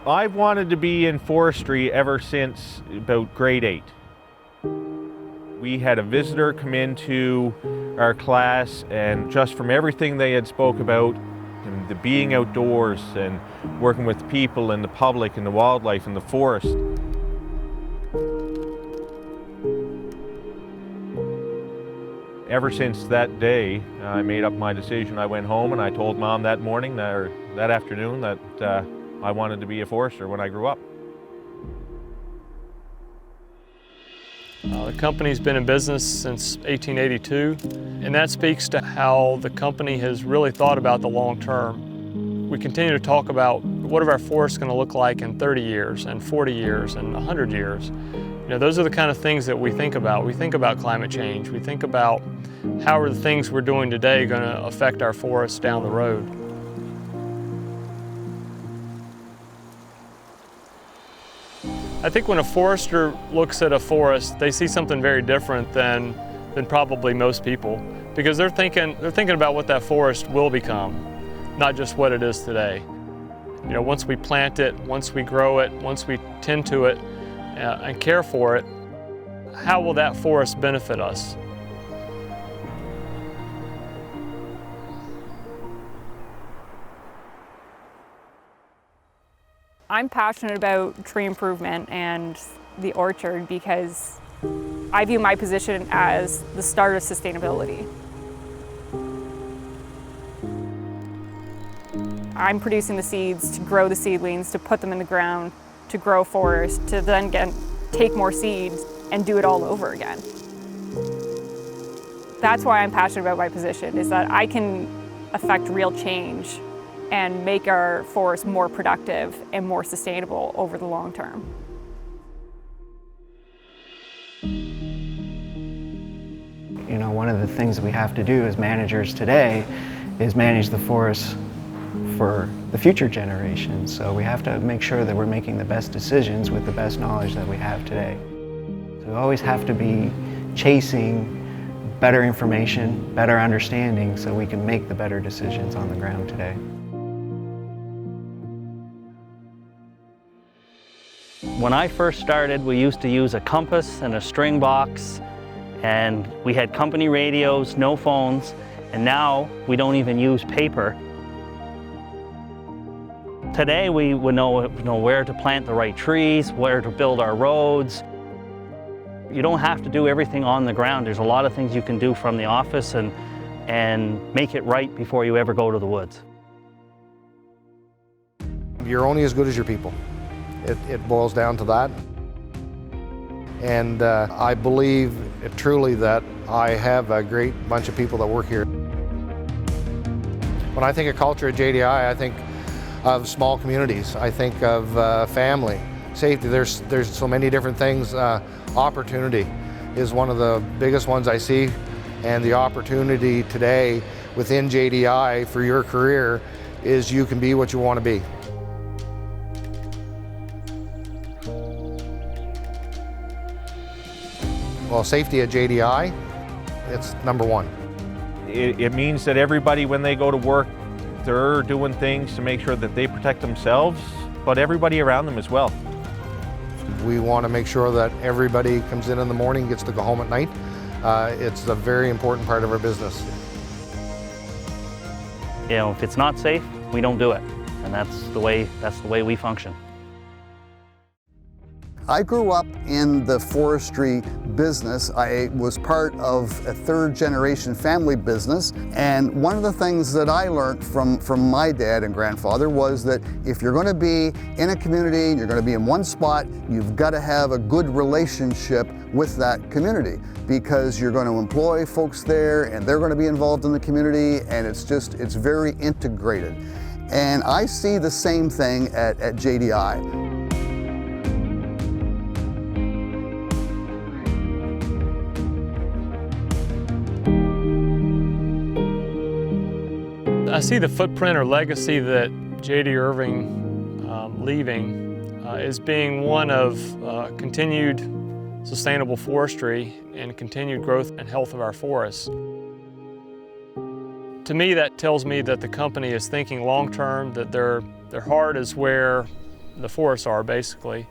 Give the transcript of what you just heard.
I've wanted to be in forestry ever since about grade 8. We had a visitor come into our class, and just from everything they had spoke about, and the being outdoors and working with people and the public and the wildlife and the forest. Ever since that day, I made up my decision. I went home and I told Mom that morning, or that afternoon, that I wanted to be a forester when I grew up. The company's been in business since 1882, and that speaks to how the company has really thought about the long term. We continue to talk about what are our forests going to look like in 30 years and 40 years and 100 years. You know, those are the kind of things that we think about. We think about climate change. We think about how are the things we're doing today going to affect our forests down the road. I think when a forester looks at a forest, they see something very different than probably most people, because they're thinking about what that forest will become, not just what it is today. You know, once we plant it, once we grow it, once we tend to it and care for it, how will that forest benefit us? I'm passionate about tree improvement and the orchard because I view my position as the start of sustainability. I'm producing the seeds to grow the seedlings, to put them in the ground, to grow forest, to then take more seeds and do it all over again. That's why I'm passionate about my position, is that I can affect real change and make our forests more productive and more sustainable over the long term. You know, one of the things we have to do as managers today is manage the forests for the future generations. So we have to make sure that we're making the best decisions with the best knowledge that we have today. So we always have to be chasing better information, better understanding, so we can make the better decisions on the ground today. When I first started, we used to use a compass and a string box, and we had company radios, no phones, and now we don't even use paper. Today we would know where to plant the right trees, where to build our roads. You don't have to do everything on the ground. There's a lot of things you can do from the office and make it right before you ever go to the woods. You're only as good as your people. It boils down to that. And I believe truly that I have a great bunch of people that work here. When I think of culture at JDI, I think of small communities. I think of family, safety. There's so many different things. Opportunity is one of the biggest ones I see, and the opportunity today within JDI for your career is you can be what you want to be. Well, safety at JDI, it's number one. It means that everybody, when they go to work, they're doing things to make sure that they protect themselves, but everybody around them as well. We want to make sure that everybody comes in the morning, gets to go home at night. It's a very important part of our business. You know, if it's not safe, we don't do it, and that's the way we function. I grew up in the forestry business. I was part of a third-generation family business, and one of the things that I learned from my dad and grandfather was that if you're going to be in a community, you're going to be in one spot, you've got to have a good relationship with that community, because you're going to employ folks there and they're going to be involved in the community, and it's very integrated. And I see the same thing at JDI. I see the footprint or legacy that J.D. Irving leaving as being one of continued sustainable forestry and continued growth and health of our forests. To me, that tells me that the company is thinking long-term, that their heart is where the forests are basically.